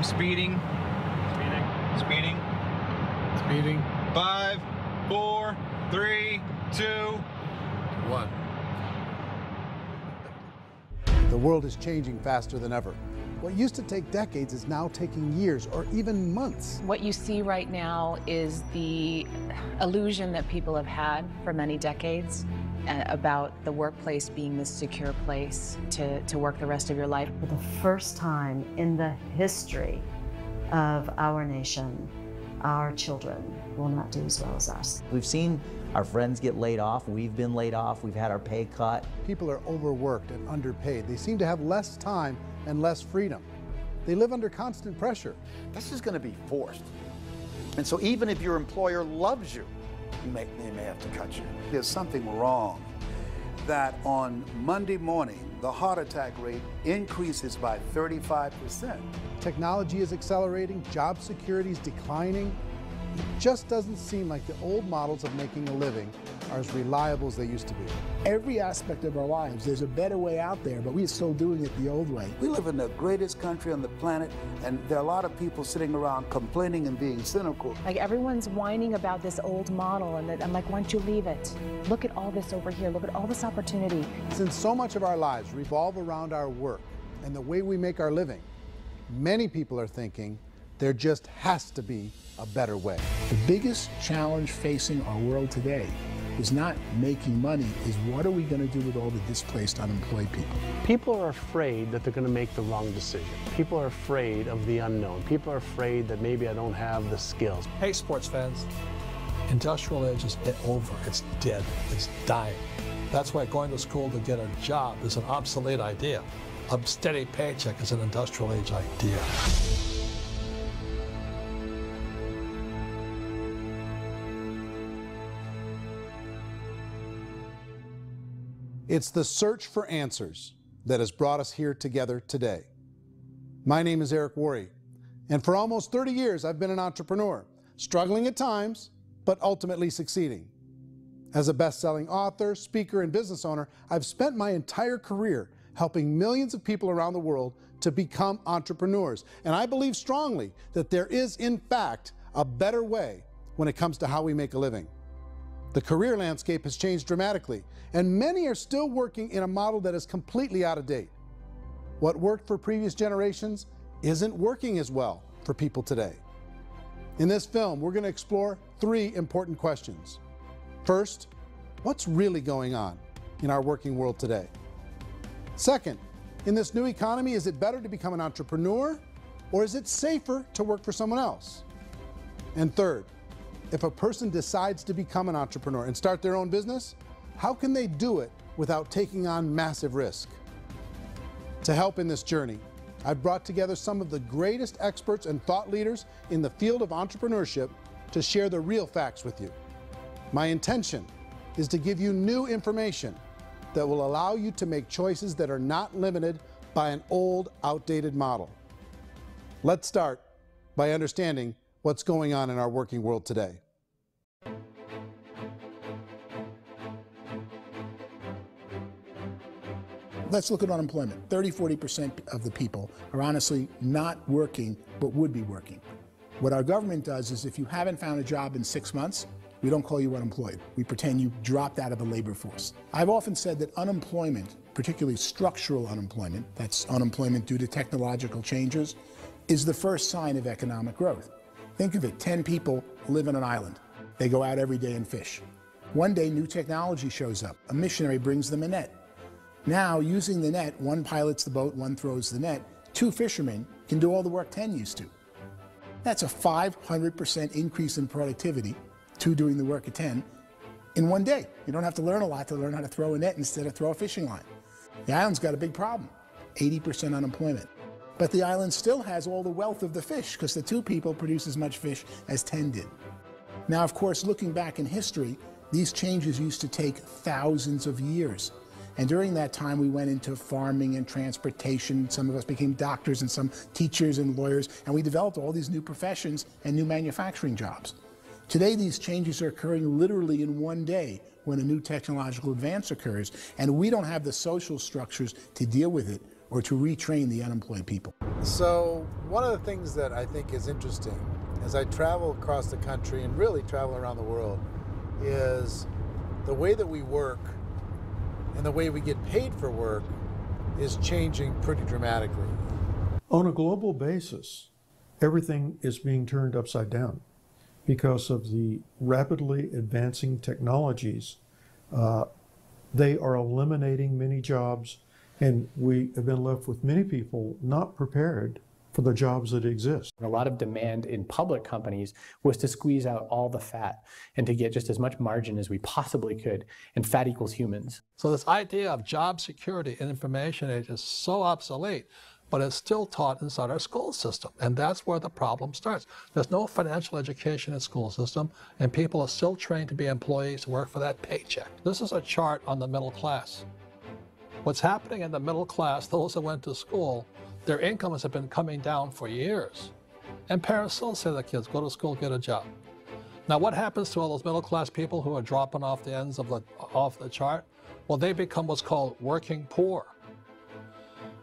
Speeding. Speeding. Speeding. 5, 4, 3, 2, 1. The world is changing faster than ever. What used to take decades is now taking years or even months. What you see right now is the illusion that people have had for many decades about the workplace being this secure place to work the rest of your life. For the first time in the history of our nation, our children will not do as well as us. We've seen our friends get laid off. We've been laid off. We've had our pay cut. People are overworked and underpaid. They seem to have less time and less freedom. They live under constant pressure. This is going to be forced. And so even if your employer loves you, they may have to cut you. There's something wrong that on Monday morning, the heart attack rate increases by 35%. Technology is accelerating, job security is declining. It just doesn't seem like the old models of making a living are as reliable as they used to be. Every aspect of our lives, there's a better way out there, but we're still doing it the old way. We live in the greatest country on the planet, and there are a lot of people sitting around complaining and being cynical. Like everyone's whining about this old model, and I'm like, why don't you leave it? Look at all this over here. Look at all this opportunity. Since so much of our lives revolve around our work and the way we make our living, many people are thinking there just has to be a better way. The biggest challenge facing our world today is not making money, is what are we going to do with all the displaced, unemployed people? People are afraid that they're going to make the wrong decision. People are afraid of the unknown. People are afraid that maybe I don't have the skills. Hey, sports fans, industrial age is over. It's dead. It's dying. That's why going to school to get a job is an obsolete idea. A steady paycheck is an industrial age idea. It's the search for answers that has brought us here together today. My name is Eric Worre, and for almost 30 years I've been an entrepreneur, struggling at times, but ultimately succeeding. As a best-selling author, speaker, and business owner, I've spent my entire career helping millions of people around the world to become entrepreneurs. And I believe strongly that there is, in fact, a better way when it comes to how we make a living. The career landscape has changed dramatically, and many are still working in a model that is completely out of date. What worked for previous generations isn't working as well for people today. In this film, we're going to explore 3 important questions. First, what's really going on in our working world today? Second, in this new economy, is it better to become an entrepreneur, or is it safer to work for someone else? And third, if a person decides to become an entrepreneur and start their own business, how can they do it without taking on massive risk? To help in this journey, I've brought together some of the greatest experts and thought leaders in the field of entrepreneurship to share the real facts with you. My intention is to give you new information that will allow you to make choices that are not limited by an old, outdated model. Let's start by understanding what's going on in our working world today. Let's look at unemployment. 30–40% of the people are honestly not working, but would be working. What our government does is if you haven't found a job in 6 months, we don't call you unemployed. We pretend you dropped out of the labor force. I've often said that unemployment, particularly structural unemployment, that's unemployment due to technological changes, is the first sign of economic growth. Think of it, 10 people live on an island. They go out every day and fish. One day, new technology shows up. A missionary brings them a net. Now, using the net, one pilots the boat, one throws the net. 2 fishermen can do all the work 10 used to. That's a 500% increase in productivity, 2 doing the work of 10, in one day. You don't have to learn a lot to learn how to throw a net instead of throw a fishing line. The island's got a big problem, 80% unemployment. But the island still has all the wealth of the fish because the 2 people produce as much fish as 10 did. Now, of course, looking back in history, these changes used to take thousands of years. And during that time, we went into farming and transportation. Some of us became doctors and some teachers and lawyers, and we developed all these new professions and new manufacturing jobs. Today, these changes are occurring literally in one day when a new technological advance occurs, and we don't have the social structures to deal with it or to retrain the unemployed people. So one of the things that I think is interesting as I travel across the country and really travel around the world is the way that we work and the way we get paid for work is changing pretty dramatically. On a global basis, everything is being turned upside down because of the rapidly advancing technologies. They are eliminating many jobs, and we have been left with many people not prepared for the jobs that exist. A lot of demand in public companies was to squeeze out all the fat and to get just as much margin as we possibly could, and fat equals humans. So this idea of job security in information age is so obsolete, but it's still taught inside our school system, and that's where the problem starts. There's no financial education in the school system, and people are still trained to be employees to work for that paycheck. This is a chart on the middle class. What's happening in the middle class, those that went to school, their incomes have been coming down for years. And parents still say to their kids, go to school, get a job. Now what happens to all those middle class people who are dropping off the ends of the chart? Well, they become what's called working poor.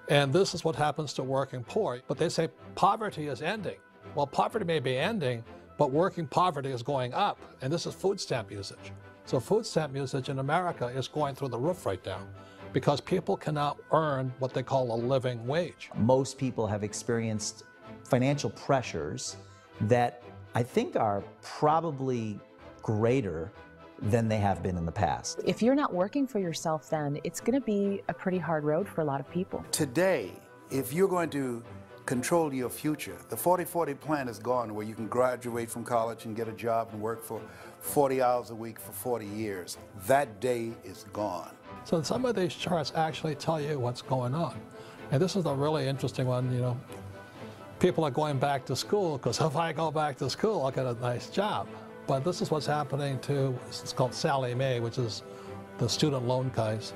And this is what happens to working poor. But they say poverty is ending. Well, poverty may be ending, but working poverty is going up. And this is food stamp usage. So food stamp usage in America is going through the roof right now, because people cannot earn what they call a living wage. Most people have experienced financial pressures that I think are probably greater than they have been in the past. If you're not working for yourself, then it's going to be a pretty hard road for a lot of people. Today, if you're going to control your future, the 40-40 plan is gone, where you can graduate from college and get a job and work for 40 hours a week for 40 years. That day is gone. So some of these charts actually tell you what's going on. And this is a really interesting one, you know. People are going back to school because if I go back to school, I'll get a nice job. But this is what's happening to, it's called Sallie Mae, which is the student loan guys.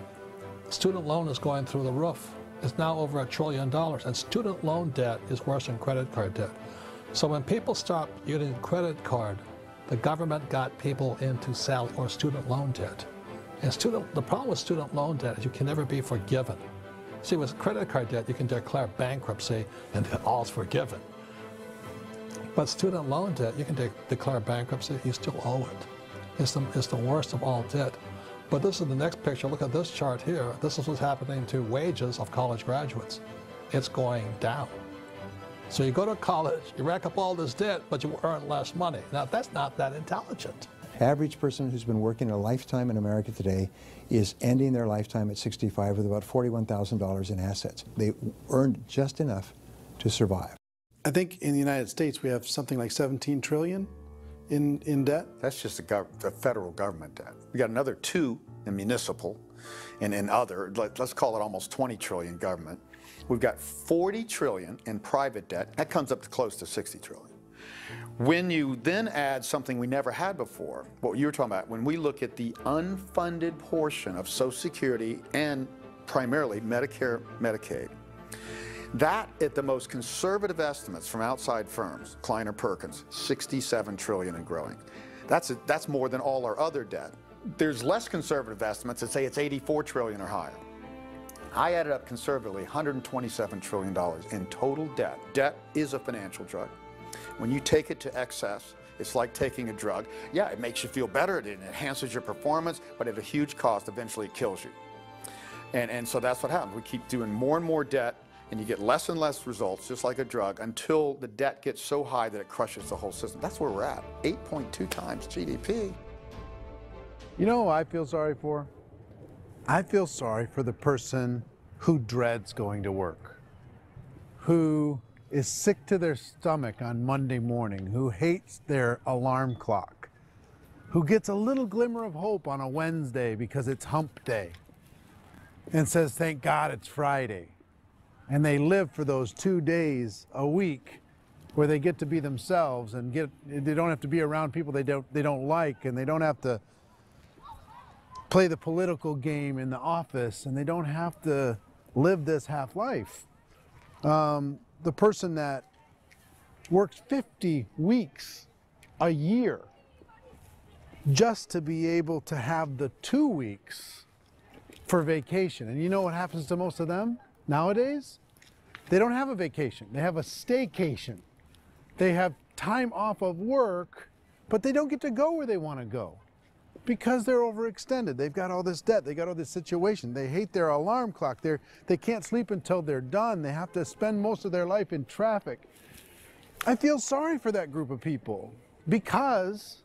Student loan is going through the roof. It's now over $1 trillion, and student loan debt is worse than credit card debt. So when people stopped using credit card, the government got people into student loan debt. And the problem with student loan debt is you can never be forgiven. See, with credit card debt, you can declare bankruptcy and all's forgiven. But student loan debt, you can declare bankruptcy, you still owe it. It's the worst of all debt. But this is the next picture. Look at this chart here. This is what's happening to wages of college graduates. It's going down. So you go to college, you rack up all this debt, but you earn less money. Now, that's not that intelligent. Average person who's been working a lifetime in America today is ending their lifetime at 65 with about $41,000 in assets. They earned just enough to survive. I think in the United States we have something like 17 trillion in debt. That's just the federal government debt. We got another 2 in municipal and in other, let's call it almost 20 trillion government. We've got 40 trillion in private debt. That comes up to close to 60 trillion. When you then add something we never had before, what you were talking about, when we look at the unfunded portion of Social Security and primarily Medicare, Medicaid, that, at the most conservative estimates from outside firms, Kleiner Perkins, 67 trillion and growing. That's more than all our other debt. There's less conservative estimates that say it's 84 trillion or higher. I added up conservatively $127 trillion in total debt. Debt is a financial drug. When you take it to excess, it's like taking a drug. Yeah, it makes you feel better, it enhances your performance, but at a huge cost, eventually it kills you. And so that's what happens. We keep doing more and more debt, and you get less and less results, just like a drug, until the debt gets so high that it crushes the whole system. That's where we're at, 8.2 times GDP. You know who I feel sorry for? I feel sorry for the person who dreads going to work, who is sick to their stomach on Monday morning, who hates their alarm clock, who gets a little glimmer of hope on a Wednesday because it's hump day, and says, thank God it's Friday. And they live for those 2 days a week where they get to be themselves and they don't have to be around people they don't like, and they don't have to play the political game in the office, and they don't have to live this half life. The person that works 50 weeks a year just to be able to have the 2 weeks for vacation. And you know what happens to most of them nowadays? They don't have a vacation. They have a staycation. They have time off of work, but they don't get to go where they want to go because they're overextended. They've got all this debt. They got all this situation. They hate their alarm clock. They can't sleep until they're done. They have to spend most of their life in traffic. I feel sorry for that group of people because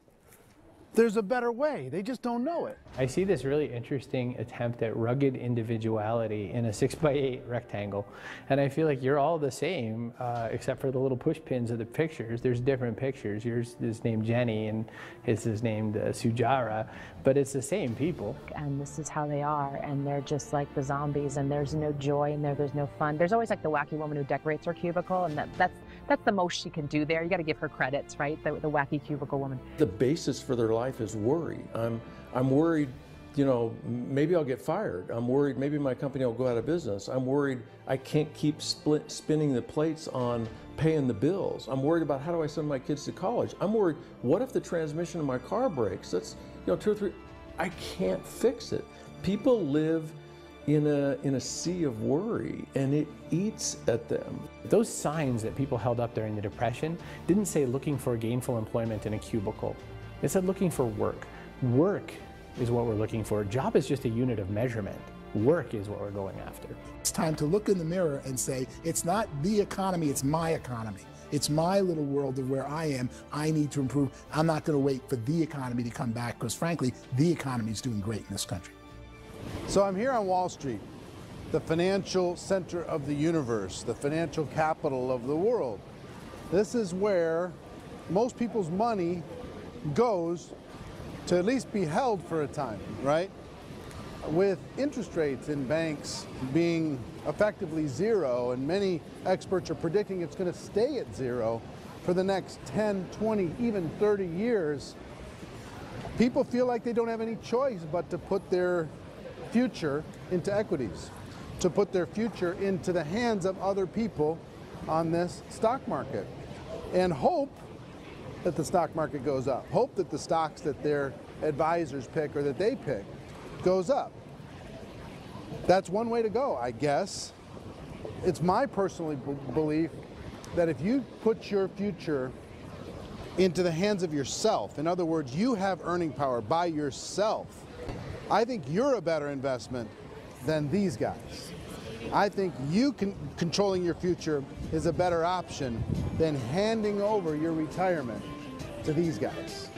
there's a better way. They just don't know it. I see this really interesting attempt at rugged individuality in a 6x8 rectangle. And I feel like you're all the same, except for the little push pins of the pictures. There's different pictures. Yours is named Jenny and his is named Sujara, but it's the same people. And this is how they are, and they're just like the zombies, and there's no joy in there, there's no fun. There's always like the wacky woman who decorates her cubicle, and that's the most she can do there. You got to give her credits, right? The wacky cubicle woman. The basis for their life is worry. I'm worried, you know, maybe I'll get fired. I'm worried maybe my company will go out of business. I'm worried I can't keep spinning the plates on paying the bills. I'm worried about how do I send my kids to college. I'm worried, what if the transmission of my car breaks? That's, you know, 2 or 3, I can't fix it. People live in a sea of worry, and it eats at them. Those signs that people held up during the Depression didn't say looking for gainful employment in a cubicle. It said looking for work. Work is what we're looking for. Job is just a unit of measurement. Work is what we're going after. It's time to look in the mirror and say, it's not the economy, it's my economy. It's my little world of where I am. I need to improve. I'm not going to wait for the economy to come back because, frankly, the economy is doing great in this country. So I'm here on Wall Street, the financial center of the universe, the financial capital of the world. This is where most people's money goes to at least be held for a time, right? With interest rates in banks being effectively zero, and many experts are predicting it's going to stay at zero for the next 10, 20, even 30 years, people feel like they don't have any choice but to put their future into equities, to put their future into the hands of other people on this stock market, and hope that the stock market goes up, hope that the stocks that their advisors pick or that they pick goes up. That's one way to go, I guess. It's my personal belief that if you put your future into the hands of yourself, in other words, you have earning power by yourself, I think you're a better investment than these guys. I think you controlling your future is a better option than handing over your retirement to these guys.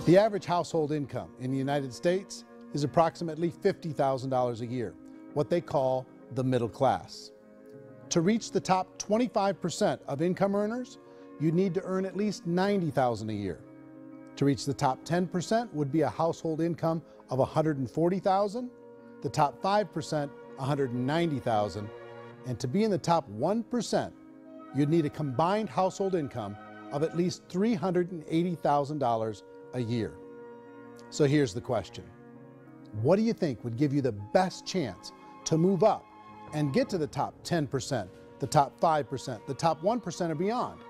The average household income in the United States is approximately $50,000 a year, what they call the middle class. To reach the top 25% of income earners, you'd need to earn at least $90,000 a year. To reach the top 10% would be a household income of $140,000, the top 5%, $190,000, and to be in the top 1%, you'd need a combined household income of at least $380,000 a year. So here's the question. What do you think would give you the best chance to move up and get to the top 10%, the top 5%, the top 1% or beyond?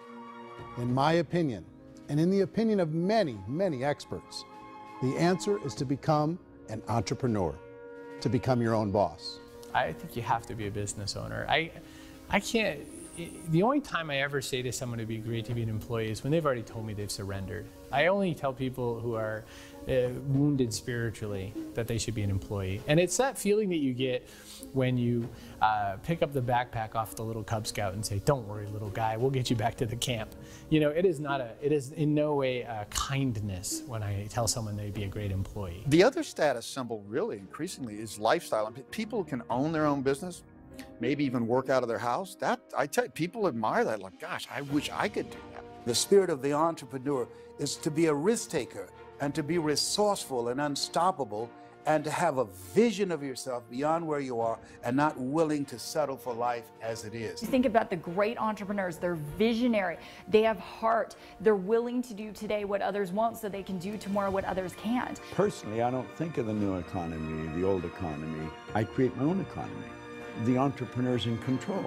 In my opinion, and in the opinion of many, many experts, the answer is to become an entrepreneur, to become your own boss. I think you have to be a business owner. I can't, the only time I ever say to someone it'd be great to be an employee is when they've already told me they've surrendered. I only tell people who are wounded spiritually that they should be an employee. And it's that feeling that you get when you pick up the backpack off the little Cub Scout and say, "Don't worry, little guy, we'll get you back to the camp." You know, it is in no way a kindness when I tell someone they'd be a great employee. The other status symbol really increasingly is lifestyle. And people can own their own business, maybe even work out of their house. That, I tell you, people admire that, like, gosh, I wish I could do that. The spirit of the entrepreneur is to be a risk taker and to be resourceful and unstoppable and to have a vision of yourself beyond where you are and not willing to settle for life as it is. You think about the great entrepreneurs, they're visionary, they have heart, they're willing to do today what others won't so they can do tomorrow what others can't. Personally, I don't think of the new economy, the old economy. I create my own economy. The entrepreneur's in control.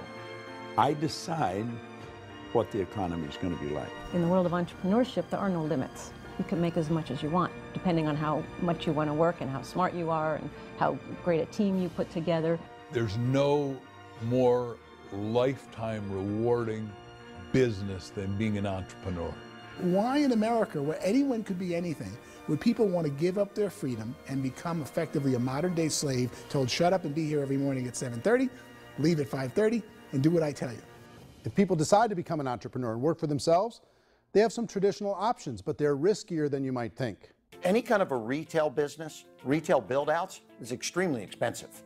I decide what the economy is going to be like. In the world of entrepreneurship, there are no limits. you can make as much as you want, depending on how much you want to work and how smart you are and how great a team you put together. There's no more lifetime rewarding business than being an entrepreneur. Why in America, where anyone could be anything, would people want to give up their freedom and become effectively a modern-day slave, told shut up and be here every morning at 7:30, leave at 5:30, and do what I tell you? If people decide to become an entrepreneur and work for themselves, they have some traditional options, but they're riskier than you might think. Any kind of a retail business, retail build-outs, is extremely expensive.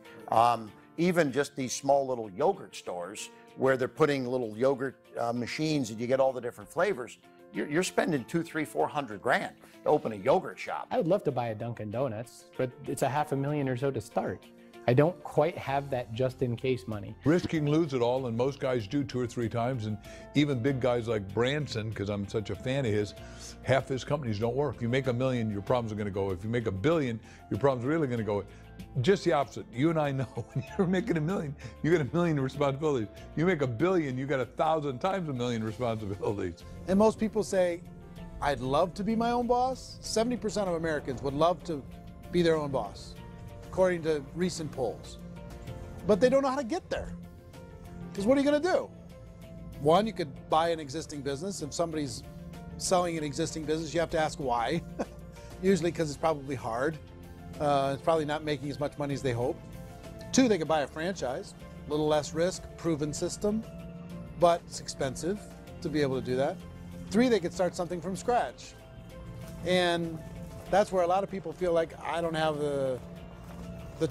Even just these small little yogurt stores where they're putting little yogurt machines and you get all the different flavors, you're spending $200,000, $300,000, $400,000 to open a yogurt shop. I would love to buy a Dunkin' Donuts, but it's a $500,000 or so to start. I don't quite have that just-in-case money. Risking lose it all, and most guys do 2 or 3 times, and even big guys like Branson, because I'm such a fan of his, half his companies don't work. If you make $1 million, your problems are going to go. If you make $1 billion, your problems are really going to go. Just the opposite. You and I know when you're making $1 million, you get $1 million responsibilities. You make $1 billion, you got 1,000 times $1 million responsibilities. And most people say, I'd love to be my own boss. 70% of Americans would love to be their own boss, according to recent polls. But they don't know how to get there. Because what are you going to do? One, you could buy an existing business. If somebody's selling an existing business, you have to ask why. Usually because it's probably hard. It's probably not making as much money as they hope. 2, they could buy a franchise, a little less risk, proven system, but it's expensive to be able to do that. 3, they could start something from scratch. And that's where a lot of people feel like, I don't have the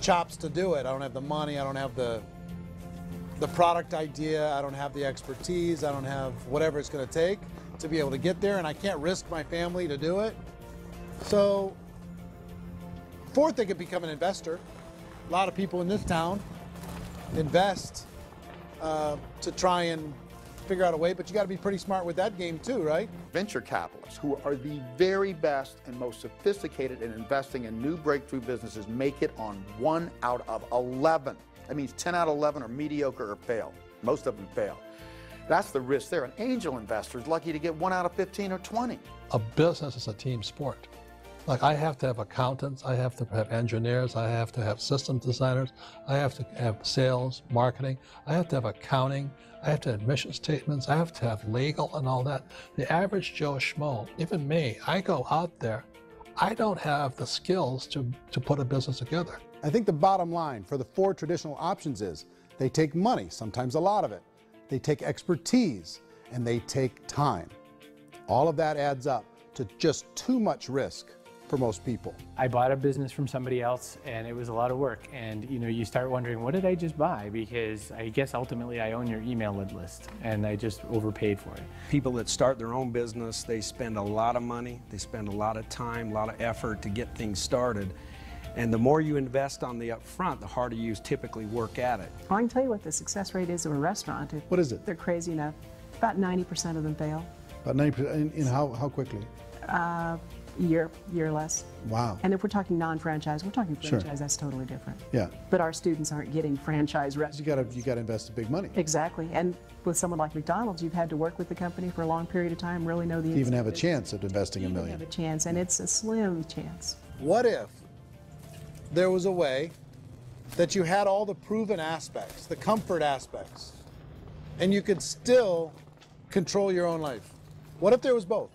chops to do it. I don't have the money. I don't have the product idea. I don't have the expertise. I don't have whatever it's going to take to be able to get there, and I can't risk my family to do it. So 4th, they could become an investor. A lot of people in this town invest to try and figure out a way, but you got to be pretty smart with that game too, right? Venture capitalists, who are the very best and most sophisticated in investing in new breakthrough businesses, make it on 1 out of 11. That means 10 out of 11 are mediocre or fail. Most of them fail. That's the risk there. An angel investor is lucky to get 1 out of 15 or 20. A business is a team sport. Like, I have to have accountants, I have to have engineers, I have to have system designers, I have to have sales, marketing, I have to have accounting, I have to have mission statements, I have to have legal and all that. The average Joe Schmo, even me, I go out there, I don't have the skills to put a business together. I think the bottom line for the 4 traditional options is they take money, sometimes a lot of it. They take expertise, and they take time. All of that adds up to just too much risk for most people. I bought a business from somebody else, and it was a lot of work. And you start wondering, what did I just buy? Because I guess ultimately I own your email list, and I just overpaid for it. People that start their own business, they spend a lot of money, they spend a lot of time, a lot of effort to get things started. And the more you invest on the upfront, the harder you typically work at it. I can tell you what the success rate is of a restaurant. What is it? They're crazy enough. About 90% of them fail. About 90%, in how quickly? Year or less. Wow. And if we're talking non-franchise, we're talking franchise, Sure. That's totally different. Yeah. But our students aren't getting franchise restaurants. You got to invest big money. Exactly. And with someone like McDonald's, you've had to work with the company for a long period of time, really know the You even have a chance of investing $1 million. have a chance, and it's a slim chance. What if there was a way that you had all the proven aspects, the comfort aspects, and you could still control your own life? What if there was both?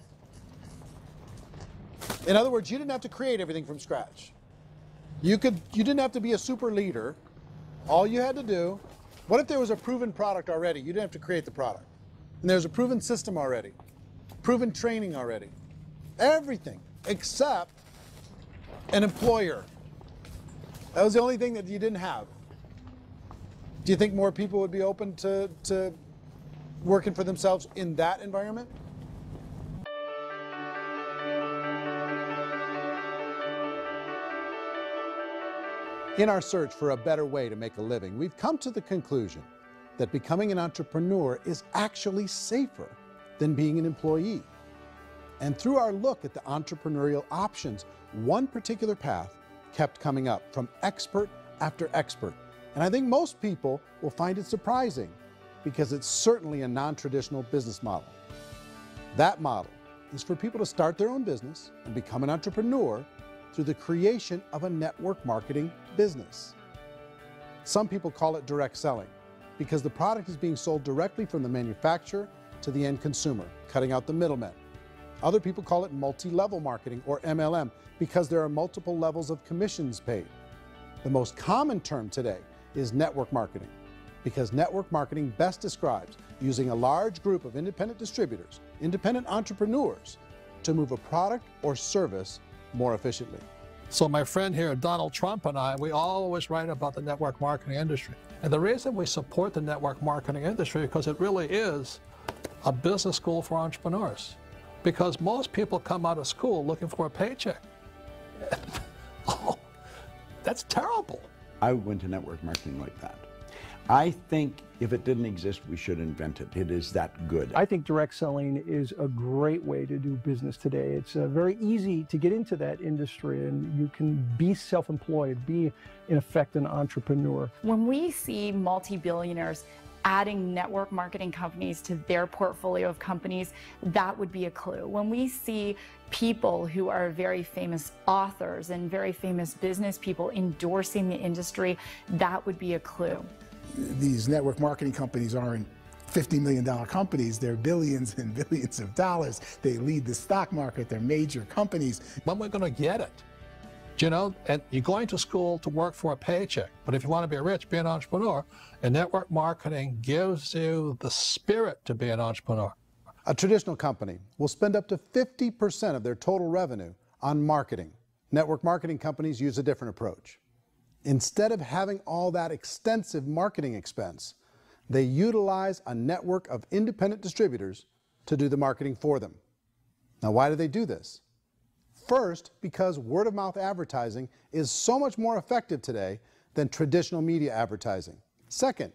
In other words, you didn't have to create everything from scratch. You didn't have to be a super leader. All you had to do, what if there was a proven product already? You didn't have to create the product. And there's a proven system already, proven training already. Everything except an employer. That was the only thing that you didn't have. Do you think more people would be open to working for themselves in that environment? In our search for a better way to make a living, we've come to the conclusion that becoming an entrepreneur is actually safer than being an employee. And through our look at the entrepreneurial options, one particular path kept coming up from expert after expert. And I think most people will find it surprising because it's certainly a non-traditional business model. That model is for people to start their own business and become an entrepreneur through the creation of a network marketing business. Some people call it direct selling because the product is being sold directly from the manufacturer to the end consumer, cutting out the middlemen. Other people call it multi-level marketing, or MLM, because there are multiple levels of commissions paid. The most common term today is network marketing, because network marketing best describes using a large group of independent distributors, independent entrepreneurs, to move a product or service more efficiently. So my friend here, Donald Trump, and I, we always write about the network marketing industry. And the reason we support the network marketing industry is because it really is a business school for entrepreneurs. Because most people come out of school looking for a paycheck. Oh, that's terrible. I went to network marketing like that. I think if it didn't exist, we should invent it. It is that good. I think direct selling is a great way to do business today. It's very easy to get into that industry, and you can be self-employed, be, in effect, an entrepreneur. When we see multi-billionaires adding network marketing companies to their portfolio of companies, that would be a clue. When we see people who are very famous authors and very famous business people endorsing the industry, that would be a clue. These network marketing companies aren't $50 million companies. They're billions and billions of dollars. They lead the stock market. They're major companies. When we're going to get it? You know, and you're going to school to work for a paycheck, but if you want to be rich, be an entrepreneur, and network marketing gives you the spirit to be an entrepreneur. A traditional company will spend up to 50% of their total revenue on marketing. Network marketing companies use a different approach. Instead of having all that extensive marketing expense, they utilize a network of independent distributors to do the marketing for them. Now, why do they do this? First, because word-of-mouth advertising is so much more effective today than traditional media advertising. Second,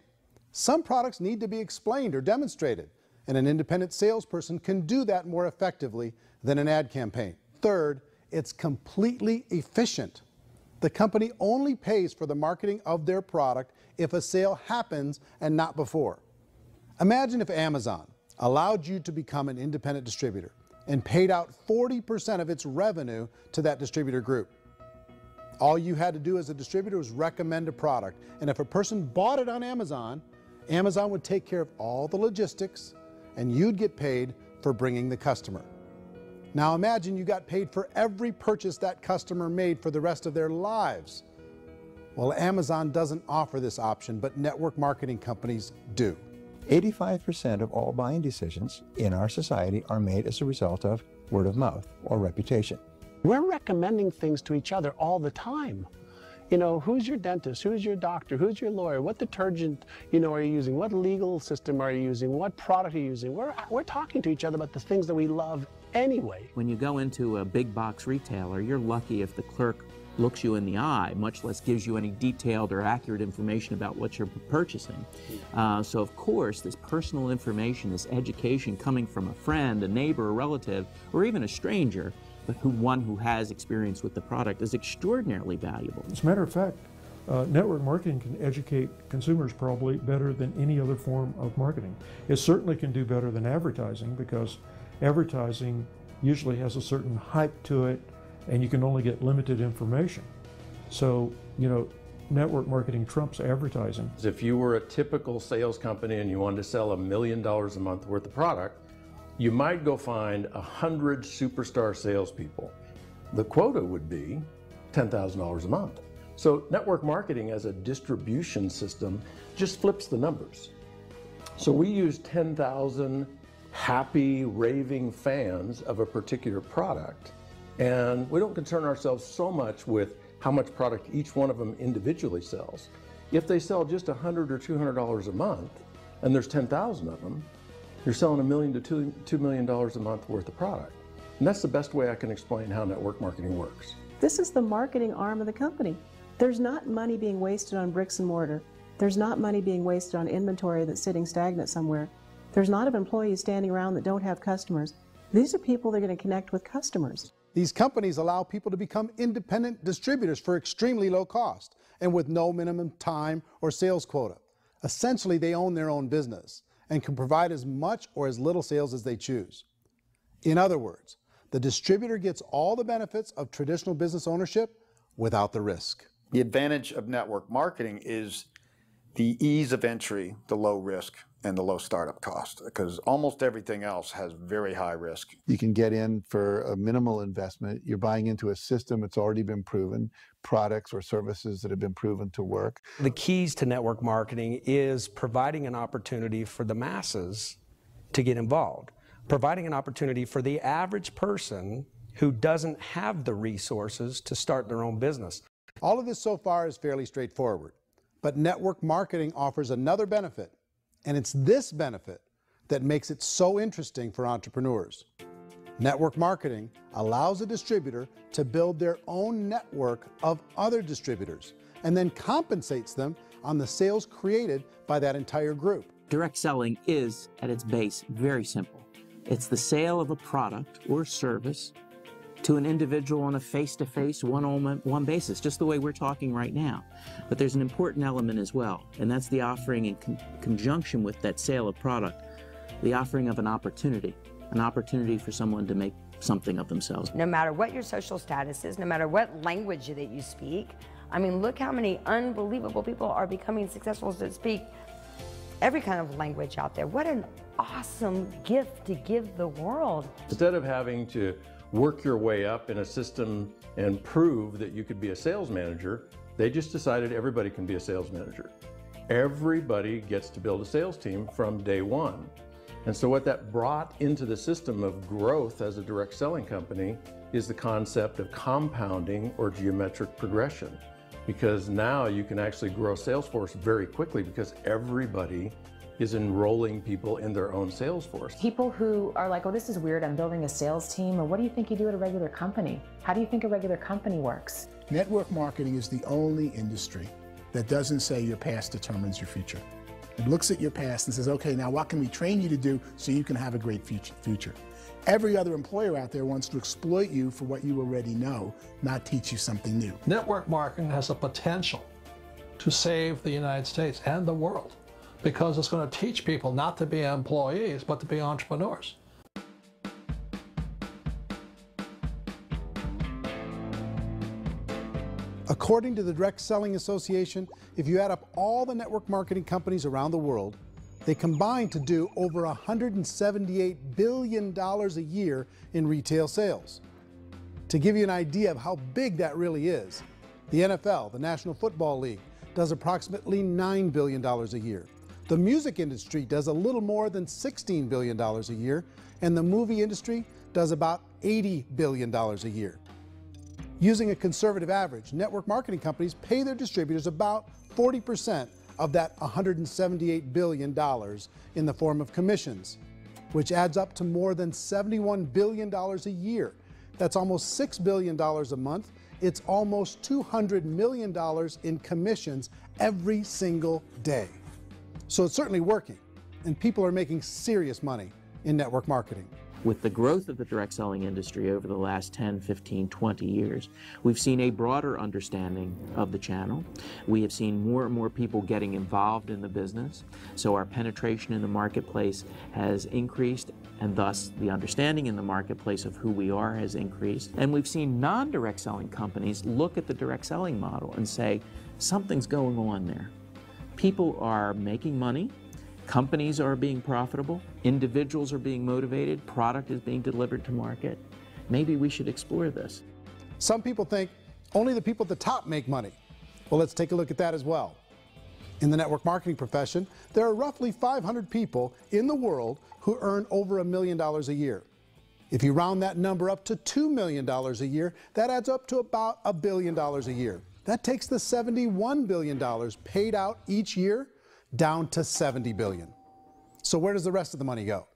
some products need to be explained or demonstrated, and an independent salesperson can do that more effectively than an ad campaign. Third, it's completely efficient. The company only pays for the marketing of their product if a sale happens and not before. Imagine if Amazon allowed you to become an independent distributor and paid out 40% of its revenue to that distributor group. All you had to do as a distributor was recommend a product, and if a person bought it on Amazon, Amazon would take care of all the logistics, and you'd get paid for bringing the customer. Now imagine you got paid for every purchase that customer made for the rest of their lives. Well, Amazon doesn't offer this option, but network marketing companies do. 85% of all buying decisions in our society are made as a result of word of mouth or reputation. We're recommending things to each other all the time. You know, who's your dentist? Who's your doctor? Who's your lawyer? What detergent, are you using? What legal system are you using? What product are you using? We're talking to each other about the things that we love anyway. When you go into a big box retailer, you're lucky if the clerk looks you in the eye, much less gives you any detailed or accurate information about what you're purchasing. So of course, this personal information, this education coming from a friend, a neighbor, a relative, or even a stranger, but one who has experience with the product is extraordinarily valuable. As a matter of fact, network marketing can educate consumers probably better than any other form of marketing. It certainly can do better than advertising, because advertising usually has a certain hype to it, and you can only get limited information. So, network marketing trumps advertising. If you were a typical sales company and you wanted to sell $1 million a month worth of product, you might go find 100 superstar salespeople. The quota would be $10,000 a month. So network marketing as a distribution system just flips the numbers. So we use 10,000 happy, raving fans of a particular product, and we don't concern ourselves so much with how much product each one of them individually sells. If they sell just $100 or $200 a month, and there's 10,000 of them, you're selling $1 million to $2 million a month worth of product. And that's the best way I can explain how network marketing works. This is the marketing arm of the company. There's not money being wasted on bricks and mortar. There's not money being wasted on inventory that's sitting stagnant somewhere. There's not of employees standing around that don't have customers. These are people that are going to connect with customers. These companies allow people to become independent distributors for extremely low cost and with no minimum time or sales quota. Essentially, they own their own business and can provide as much or as little sales as they choose. In other words, the distributor gets all the benefits of traditional business ownership without the risk. The advantage of network marketing is the ease of entry, the low risk, and the low startup cost, because almost everything else has very high risk. You can get in for a minimal investment. You're buying into a system that's already been proven, products or services that have been proven to work. The keys to network marketing is providing an opportunity for the masses to get involved, providing an opportunity for the average person who doesn't have the resources to start their own business. All of this so far is fairly straightforward, but network marketing offers another benefit, and it's this benefit that makes it so interesting for entrepreneurs. Network marketing allows a distributor to build their own network of other distributors and then compensates them on the sales created by that entire group. Direct selling is, at its base, very simple. It's the sale of a product or service to an individual on a face-to-face, one-on-one basis, just the way we're talking right now. But there's an important element as well, and that's the offering in conjunction with that sale of product, the offering of an opportunity for someone to make something of themselves. No matter what your social status is, no matter what language that you speak, I mean, look how many unbelievable people are becoming successful that speak every kind of language out there. What an awesome gift to give the world. Instead of having to work your way up in a system and prove that you could be a sales manager, they just decided everybody can be a sales manager. Everybody gets to build a sales team from day one. And so what that brought into the system of growth as a direct selling company is the concept of compounding or geometric progression. Because now you can actually grow a sales force very quickly because everybody is enrolling people in their own sales force. People who are like, oh, this is weird, I'm building a sales team, or what do you think you do at a regular company? How do you think a regular company works? Network marketing is the only industry that doesn't say your past determines your future. It looks at your past and says, okay, now what can we train you to do so you can have a great future? Every other employer out there wants to exploit you for what you already know, not teach you something new. Network marketing has the potential to save the United States and the world because it's going to teach people not to be employees, but to be entrepreneurs. According to the Direct Selling Association, if you add up all the network marketing companies around the world, they combine to do over $178 billion a year in retail sales. To give you an idea of how big that really is, the NFL, the National Football League, does approximately $9 billion a year. The music industry does a little more than $16 billion a year, and the movie industry does about $80 billion a year. Using a conservative average, network marketing companies pay their distributors about 40% of that $178 billion in the form of commissions, which adds up to more than $71 billion a year. That's almost $6 billion a month. It's almost $200 million in commissions every single day. So it's certainly working, and people are making serious money in network marketing. With the growth of the direct selling industry over the last 10, 15, 20 years, we've seen a broader understanding of the channel. We have seen more and more people getting involved in the business, so our penetration in the marketplace has increased, and thus the understanding in the marketplace of who we are has increased. And we've seen non-direct selling companies look at the direct selling model and say, something's going on there. People are making money. Companies are being profitable, individuals are being motivated, product is being delivered to market. Maybe we should explore this. Some people think only the people at the top make money. Well, let's take a look at that as well. In the network marketing profession, there are roughly 500 people in the world who earn over $1 million a year. If you round that number up to $2 million a year, that adds up to about $1 billion a year. That takes the $71 billion paid out each year down to $70 billion. So where does the rest of the money go?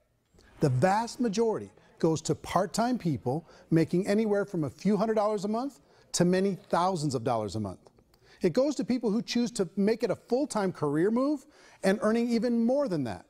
The vast majority goes to part-time people making anywhere from a few $100s a month to many thousands of dollars a month. It goes to people who choose to make it a full-time career move and earning even more than that.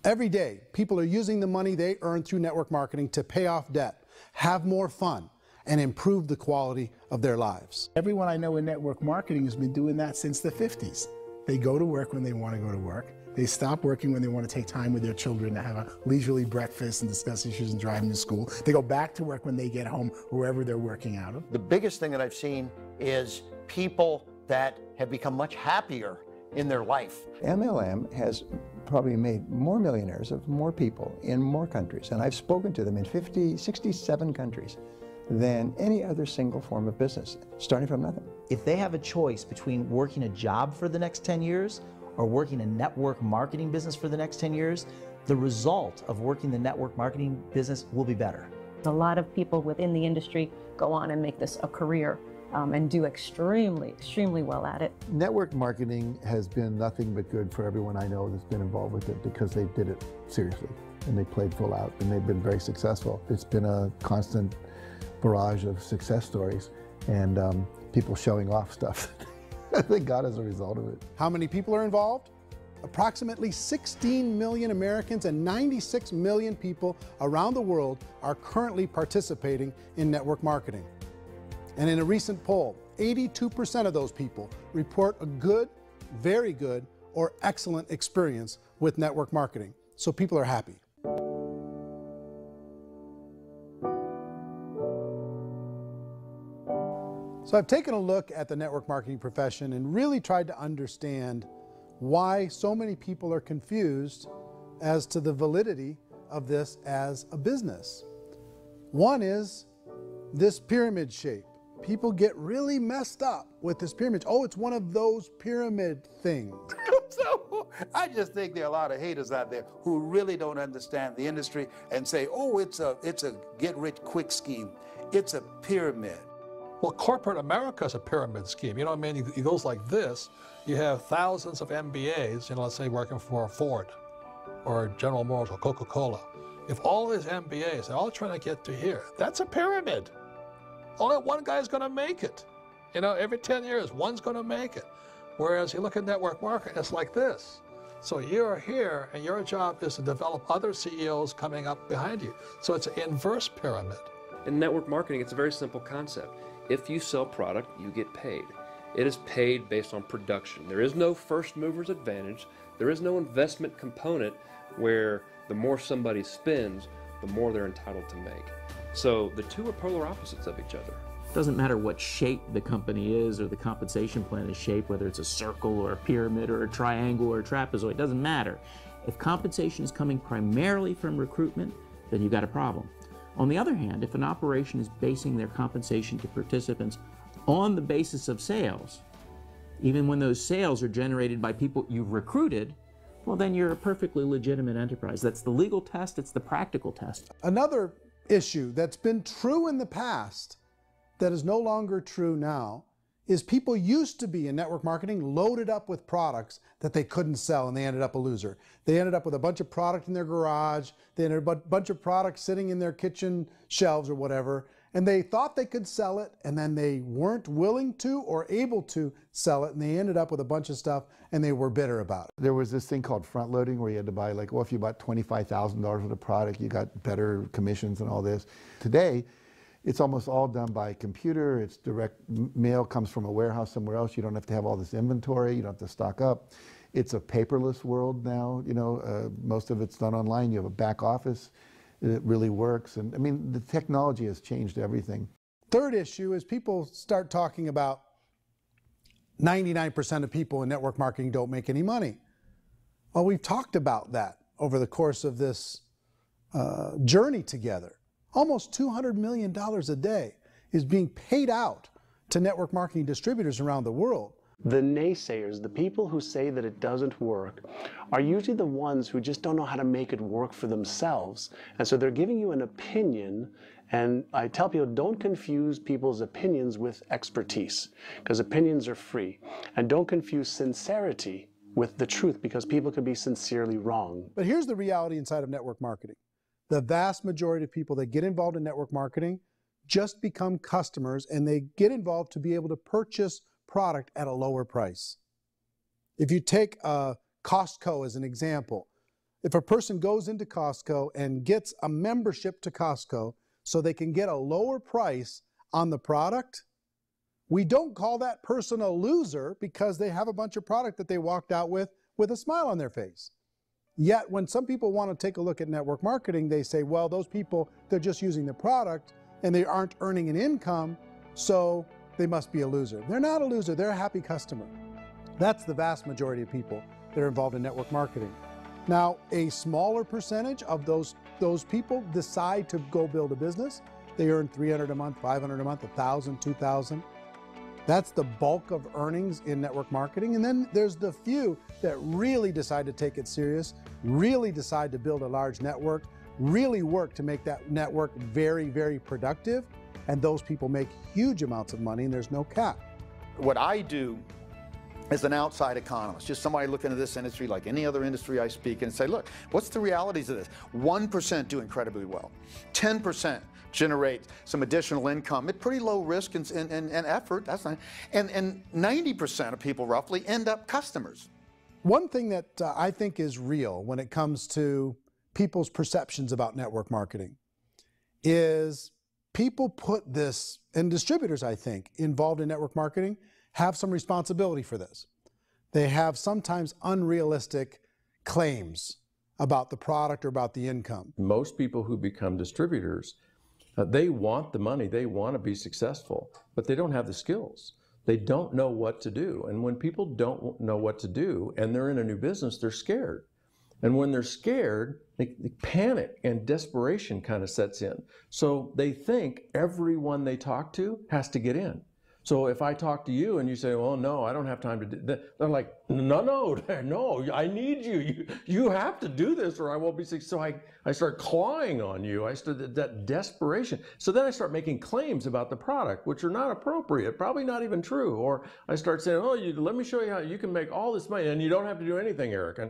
Every day, people are using the money they earn through network marketing to pay off debt, have more fun, and improve the quality of their lives. Everyone I know in network marketing has been doing that since the 50s. They go to work when they want to go to work. They stop working when they want to take time with their children to have a leisurely breakfast and discuss issues and driving to school. They go back to work when they get home, wherever they're working out of. The biggest thing that I've seen is people that have become much happier in their life. MLM has probably made more millionaires of more people in more countries, and I've spoken to them in 67 countries, than any other single form of business, starting from nothing. If they have a choice between working a job for the next 10 years or working a network marketing business for the next 10 years, the result of working the network marketing business will be better. A lot of people within the industry go on and make this a career and do extremely well at it. Network marketing has been nothing but good for everyone I know that's been involved with it because they did it seriously and they played full out and they've been very successful. It's been a constant barrage of success stories and people showing off stuff that they got as a result of it. How many people are involved? Approximately 16 million Americans and 96 million people around the world are currently participating in network marketing. And in a recent poll, 82% of those people report a good, very good, or excellent experience with network marketing. So people are happy. So I've taken a look at the network marketing profession and really tried to understand why so many people are confused as to the validity of this as a business. One is this pyramid shape. People get really messed up with this pyramid. Oh, it's one of those pyramid things. So I just think there are a lot of haters out there who really don't understand the industry and say, oh, it's a get-rich-quick scheme. It's a pyramid. Well, corporate America is a pyramid scheme. You know what I mean? It goes like this. You have thousands of MBAs, you know, let's say working for Ford or General Motors or Coca-Cola. If all these MBAs are all trying to get to here, that's a pyramid. Only one guy's going to make it. You know, every 10 years, one's going to make it. Whereas you look at network marketing, it's like this. So you're here, and your job is to develop other CEOs coming up behind you. So it's an inverse pyramid. In network marketing, it's a very simple concept. If you sell product, you get paid. It is paid based on production. There is no first mover's advantage. There is no investment component where the more somebody spends, the more they're entitled to make. So the two are polar opposites of each other. It doesn't matter what shape the company is or the compensation plan is shaped, whether it's a circle or a pyramid or a triangle or a trapezoid, it doesn't matter. If compensation is coming primarily from recruitment, then you've got a problem. On the other hand, if an operation is basing their compensation to participants on the basis of sales, even when those sales are generated by people you've recruited, well, then you're a perfectly legitimate enterprise. That's the legal test, it's the practical test. Another issue that's been true in the past that is no longer true now is people used to be in network marketing loaded up with products that they couldn't sell and they ended up a loser. They ended up with a bunch of product in their garage, they ended up with a bunch of products sitting in their kitchen shelves or whatever, and they thought they could sell it and then they weren't willing to or able to sell it and they ended up with a bunch of stuff and they were bitter about it. There was this thing called front loading where you had to buy like, well, if you bought $25,000 worth of product, you got better commissions and all this. Today, it's almost all done by computer. It's direct mail comes from a warehouse somewhere else. You don't have to have all this inventory. You don't have to stock up. It's a paperless world now. You know, most of it's done online. You have a back office. It really works. And I mean, the technology has changed everything. Third issue is people start talking about 99% of people in network marketing don't make any money. Well, we've talked about that over the course of this journey together. Almost $200 million a day is being paid out to network marketing distributors around the world. The naysayers, the people who say that it doesn't work, are usually the ones who just don't know how to make it work for themselves. And so they're giving you an opinion, and I tell people, don't confuse people's opinions with expertise, because opinions are free. And don't confuse sincerity with the truth, because people can be sincerely wrong. But here's the reality inside of network marketing. The vast majority of people that get involved in network marketing just become customers, and they get involved to be able to purchase product at a lower price. If you take Costco as an example, if a person goes into Costco and gets a membership to Costco so they can get a lower price on the product, we don't call that person a loser because they have a bunch of product that they walked out with with a smile on their face. Yet when some people want to take a look at network marketing, they say, well, those people, they're just using the product and they aren't earning an income, so they must be a loser. They're not a loser, they're a happy customer. That's the vast majority of people that are involved in network marketing. Now, a smaller percentage of those people decide to go build a business. They earn $300 a month, $500 a month, $1,000, $2,000. That's the bulk of earnings in network marketing. And then there's the few that really decide to take it serious, really decide to build a large network, really work to make that network very, very productive. And those people make huge amounts of money and there's no cap. What I do as an outside economist, just somebody looking at this industry like any other industry I speak and say, look, what's the realities of this? 1% do incredibly well. 10% generate some additional income at pretty low risk and effort. That's not, and 90% of people roughly end up customers. One thing that I think is real when it comes to people's perceptions about network marketing is people put this, and distributors, I think, involved in network marketing have some responsibility for this. They have sometimes unrealistic claims about the product or about the income. Most people who become distributors, they want the money, they want to be successful, but they don't have the skills. They don't know what to do. And when people don't know what to do and they're in a new business, they're scared. And when they're scared, they panic and desperation kind of sets in. So they think everyone they talk to has to get in. So if I talk to you and you say, well, no, I don't have time to do that, they're like, no, I need you. You have to do this or I won't be successful. So I start clawing on you. I start that desperation. So then I start making claims about the product, which are not appropriate, probably not even true. Or I start saying, oh, let me show you how you can make all this money and you don't have to do anything, Eric.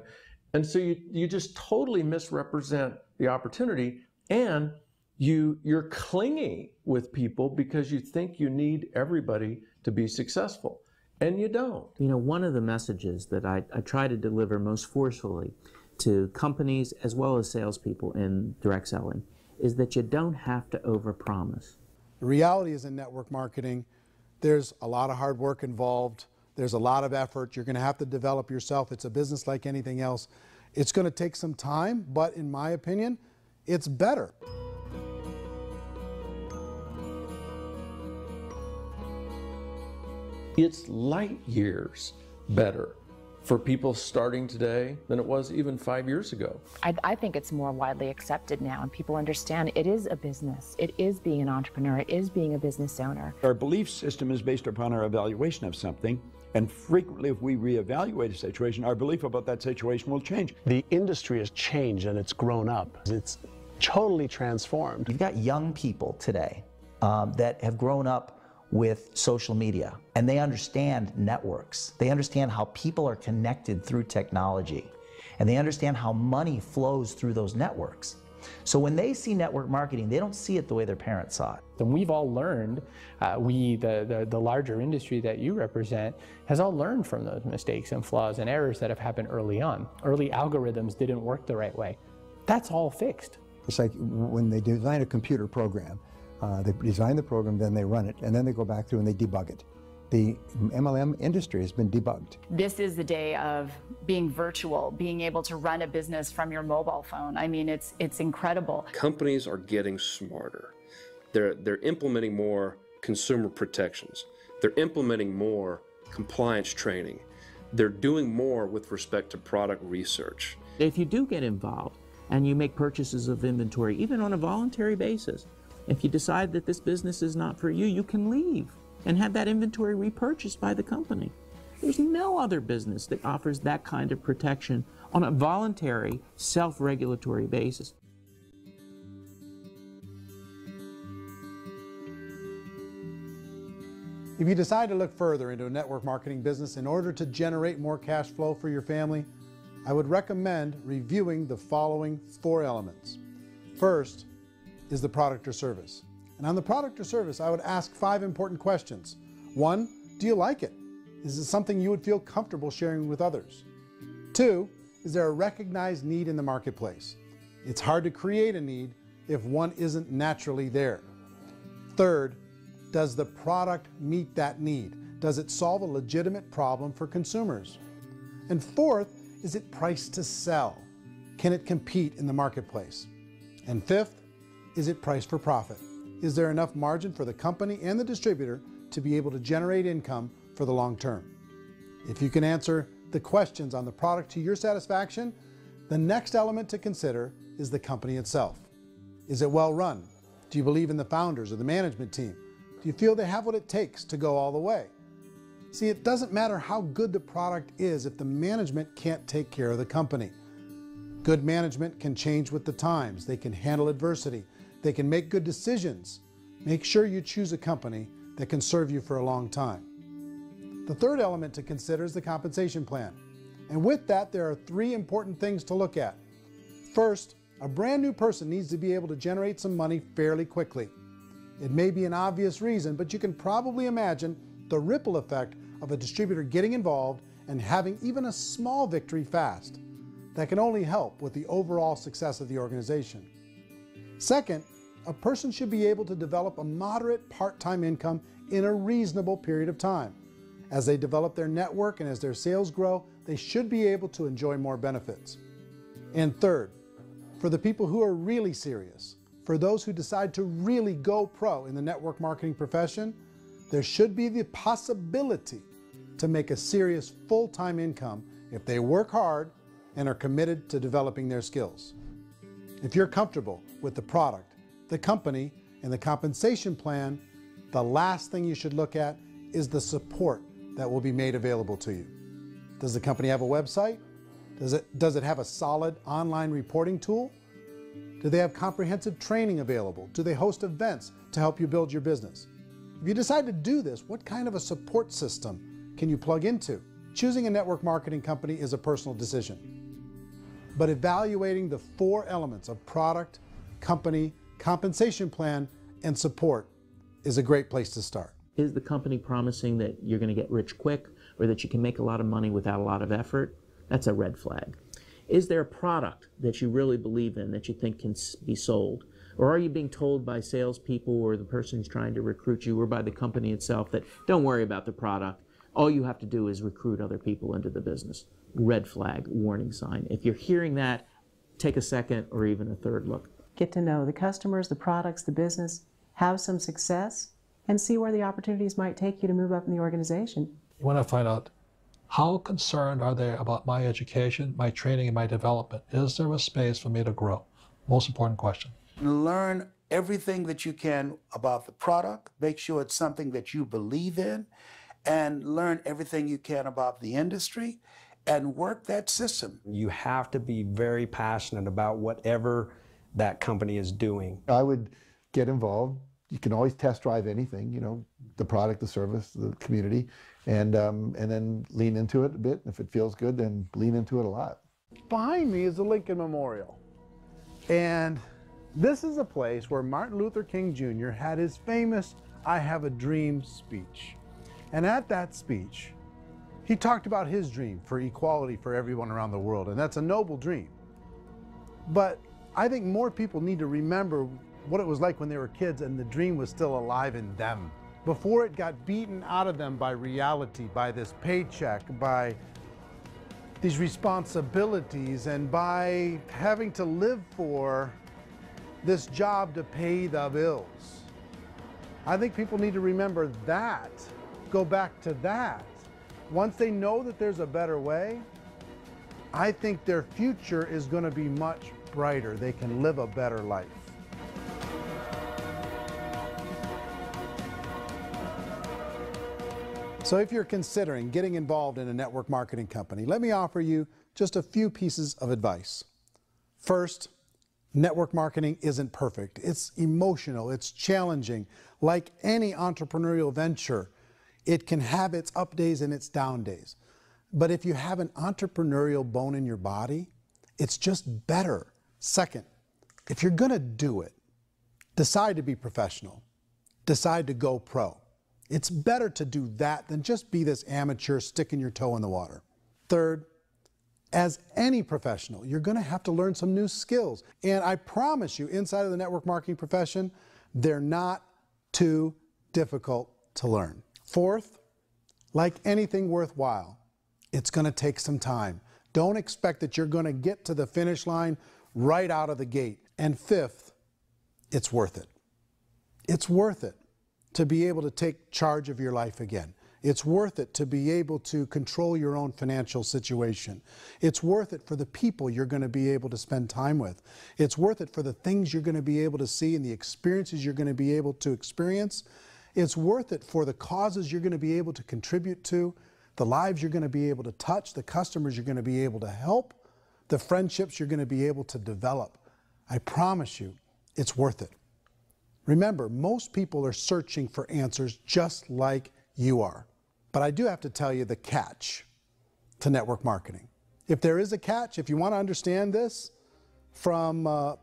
And so you just totally misrepresent the opportunity, and you're clingy with people because you think you need everybody to be successful, and you don't. You know, one of the messages that I try to deliver most forcefully to companies as well as salespeople in direct selling is that you don't have to overpromise. The reality is in network marketing, there's a lot of hard work involved. There's a lot of effort. You're going to have to develop yourself. It's a business like anything else. It's going to take some time, but in my opinion, it's better. It's light years better for people starting today than it was even 5 years ago. I think it's more widely accepted now, and people understand it is a business. It is being an entrepreneur. It is being a business owner. Our belief system is based upon our evaluation of something, and frequently if we reevaluate a situation, our belief about that situation will change. The industry has changed and it's grown up. It's totally transformed. You've got young people today that have grown up with social media, and they understand networks. They understand how people are connected through technology, and they understand how money flows through those networks. So when they see network marketing, they don't see it the way their parents saw it. And we've all learned, the larger industry that you represent, has all learned from those mistakes and flaws and errors that have happened early on. Early algorithms didn't work the right way. That's all fixed. It's like when they design a computer program, they design the program, then they run it, and then they go back through and they debug it. The MLM industry has been debugged. This is the day of being virtual, being able to run a business from your mobile phone. I mean, it's incredible. Companies are getting smarter. They're implementing more consumer protections. They're implementing more compliance training. They're doing more with respect to product research. If you do get involved and you make purchases of inventory, even on a voluntary basis, if you decide that this business is not for you, you can leave and have that inventory repurchased by the company. There's no other business that offers that kind of protection on a voluntary, self-regulatory basis. If you decide to look further into a network marketing business in order to generate more cash flow for your family, I would recommend reviewing the following 4 elements. First is the product or service. And on the product or service, I would ask 5 important questions. 1, do you like it? Is it something you would feel comfortable sharing with others? 2, is there a recognized need in the marketplace? It's hard to create a need if one isn't naturally there. 3rd, does the product meet that need? Does it solve a legitimate problem for consumers? And 4th, is it priced to sell? Can it compete in the marketplace? And fifth, is it priced for profit? Is there enough margin for the company and the distributor to be able to generate income for the long term? If you can answer the questions on the product to your satisfaction, the next element to consider is the company itself. Is it well run? Do you believe in the founders or the management team? Do you feel they have what it takes to go all the way? See, it doesn't matter how good the product is if the management can't take care of the company. Good management can change with the times. They can handle adversity. They can make good decisions. Make sure you choose a company that can serve you for a long time. The third element to consider is the compensation plan. And with that, there are three important things to look at. First, a brand new person needs to be able to generate some money fairly quickly. It may be an obvious reason, but you can probably imagine the ripple effect of a distributor getting involved and having even a small victory fast. That can only help with the overall success of the organization. Second, a person should be able to develop a moderate part-time income in a reasonable period of time. As they develop their network and as their sales grow, they should be able to enjoy more benefits. And third, for the people who are really serious, for those who decide to really go pro in the network marketing profession, there should be the possibility to make a serious full-time income if they work hard and are committed to developing their skills. If you're comfortable with the product, the company, and the compensation plan, the last thing you should look at is the support that will be made available to you. Does the company have a website? Does it have a solid online reporting tool? Do they have comprehensive training available? Do they host events to help you build your business? If you decide to do this, what kind of a support system can you plug into? Choosing a network marketing company is a personal decision. But evaluating the four elements of product, company, compensation plan, and support is a great place to start. Is the company promising that you're going to get rich quick or that you can make a lot of money without a lot of effort? That's a red flag. Is there a product that you really believe in that you think can be sold? Or are you being told by salespeople or the person who's trying to recruit you or by the company itself that don't worry about the product, all you have to do is recruit other people into the business? Red flag, warning sign. If you're hearing that, take a second or even a third look. Get to know the customers, the products, the business, have some success, and see where the opportunities might take you to move up in the organization. You want to find out how concerned are they about my education, my training, and my development? Is there a space for me to grow? Most important question. Learn everything that you can about the product. Make sure it's something that you believe in, and learn everything you can about the industry and work that system. You have to be very passionate about whatever that company is doing. I would get involved. You can always test drive anything, you know, the product, the service, the community, and then lean into it a bit. If it feels good, then lean into it a lot. Behind me is the Lincoln Memorial. And this is a place where Martin Luther King Jr. had his famous "I Have a Dream" speech. And at that speech, he talked about his dream for equality for everyone around the world, and that's a noble dream. But I think more people need to remember what it was like when they were kids and the dream was still alive in them, before it got beaten out of them by reality, by this paycheck, by these responsibilities, and by having to live for this job to pay the bills. I think people need to remember that, go back to that. Once they know that there's a better way, I think their future is going to be much brighter. They can live a better life. So if you're considering getting involved in a network marketing company, let me offer you just a few pieces of advice. First, network marketing isn't perfect. It's emotional, it's challenging. Like any entrepreneurial venture, it can have its up days and its down days. But if you have an entrepreneurial bone in your body, it's just better. Second, if you're gonna do it, decide to be professional. Decide to go pro. It's better to do that than just be this amateur sticking your toe in the water. Third, as any professional, you're gonna have to learn some new skills. And I promise you, inside of the network marketing profession, they're not too difficult to learn. Fourth, like anything worthwhile, it's gonna take some time. Don't expect that you're going to get to the finish line right out of the gate. And fifth, it's worth it. It's worth it to be able to take charge of your life again. It's worth it to be able to control your own financial situation. It's worth it for the people you're going to be able to spend time with. It's worth it for the things you're going to be able to see and the experiences you're going to be able to experience. It's worth it for the causes you're going to be able to contribute to, the lives you're going to be able to touch, the customers you're going to be able to help, the friendships you're going to be able to develop. I promise you, it's worth it. Remember, most people are searching for answers just like you are. But I do have to tell you the catch to network marketing. If there is a catch, if you want to understand this from an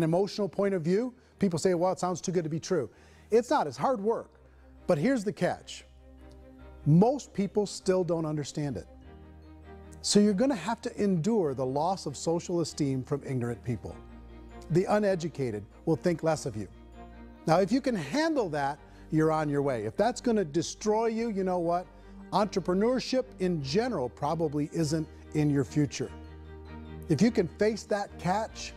emotional point of view, people say, well, it sounds too good to be true. It's not, it's hard work. But here's the catch. Most people still don't understand it. So you're going to have to endure the loss of social esteem from ignorant people. The uneducated will think less of you. Now, if you can handle that, you're on your way. If that's going to destroy you, you know what? Entrepreneurship in general probably isn't in your future. If you can face that catch,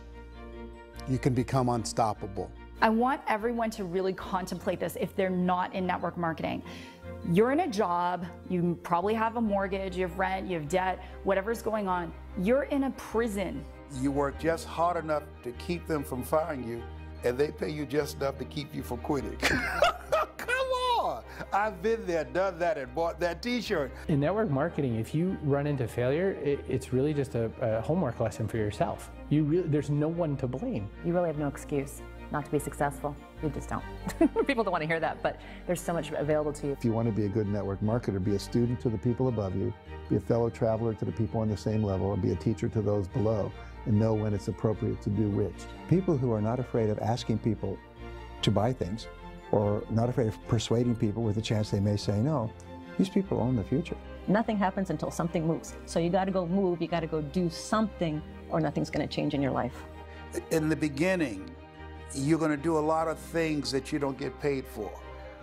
you can become unstoppable. I want everyone to really contemplate this if they're not in network marketing. You're in a job, you probably have a mortgage, you have rent, you have debt, whatever's going on. You're in a prison. You work just hard enough to keep them from firing you, and they pay you just enough to keep you from quitting. Come on! I've been there, done that, and bought that t-shirt. In network marketing, if you run into failure, it's really just a homework lesson for yourself. There's no one to blame. You really have no excuse not to be successful. You just don't. People don't want to hear that, but there's so much available to you. If you want to be a good network marketer, be a student to the people above you, be a fellow traveler to the people on the same level, and be a teacher to those below, and know when it's appropriate to do which. People who are not afraid of asking people to buy things, or not afraid of persuading people with a chance they may say no, these people own the future. Nothing happens until something moves. So you got to go move, you got to go do something, or nothing's going to change in your life. In the beginning, you're going to do a lot of things that you don't get paid for.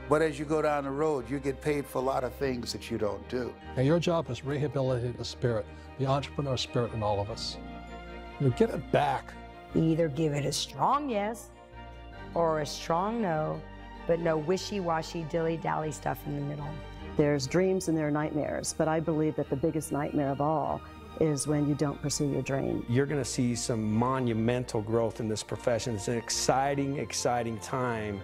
But as you go down the road, you get paid for a lot of things that you don't do. And your job is to rehabilitate the spirit, the entrepreneur spirit in all of us. You get it back. Either give it a strong yes or a strong no, but no wishy-washy, dilly-dally stuff in the middle. There's dreams and there are nightmares, but I believe that the biggest nightmare of all is when you don't pursue your dream. You're going to see some monumental growth in this profession. It's an exciting, exciting time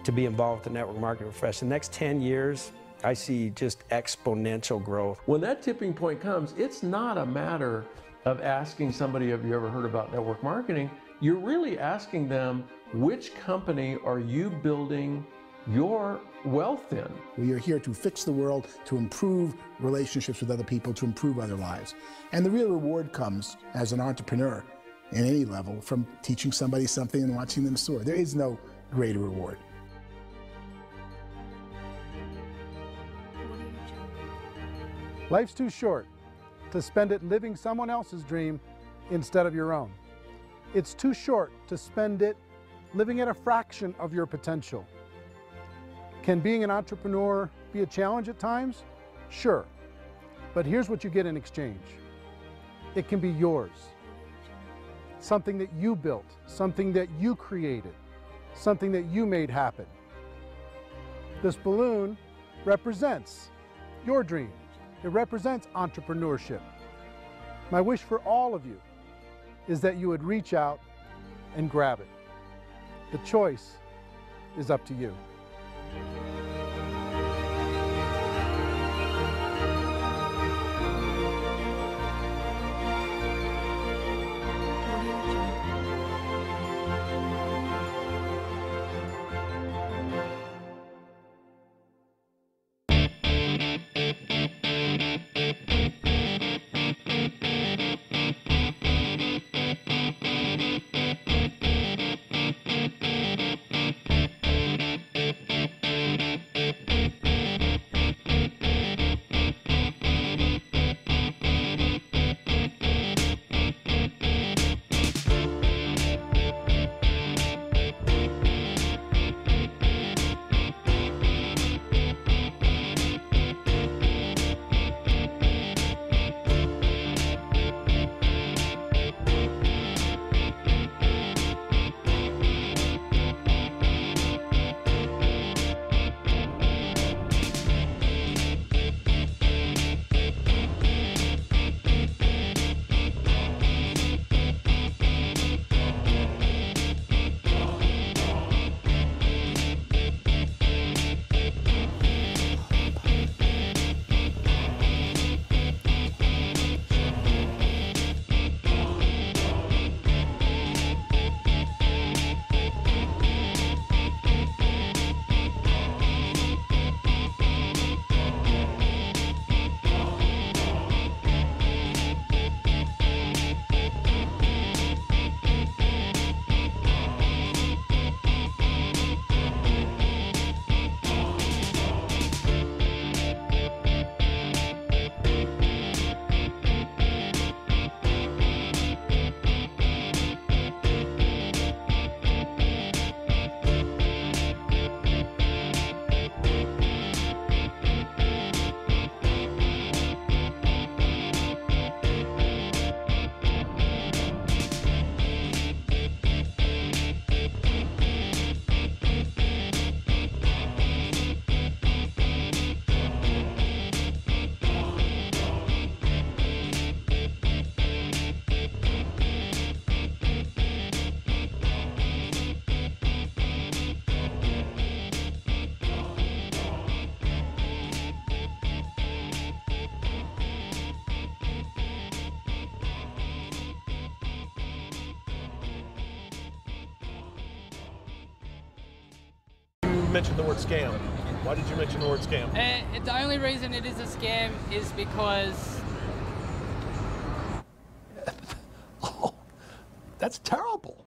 to be involved with the network marketing profession. The next 10 years, I see just exponential growth. When that tipping point comes, it's not a matter of asking somebody, have you ever heard about network marketing? You're really asking them, which company are you building your wealth in? We are here to fix the world, to improve relationships with other people, to improve other lives. And the real reward comes as an entrepreneur in any level from teaching somebody something and watching them soar. There is no greater reward. Life's too short to spend it living someone else's dream instead of your own. It's too short to spend it living at a fraction of your potential. Can being an entrepreneur be a challenge at times? Sure. But here's what you get in exchange. It can be yours. Something that you built, something that you created, something that you made happen. This balloon represents your dream. It represents entrepreneurship. My wish for all of you is that you would reach out and grab it. The choice is up to you. mention the word scam? Why did you mention the word scam? The only reason it is a scam is because... Oh, that's terrible.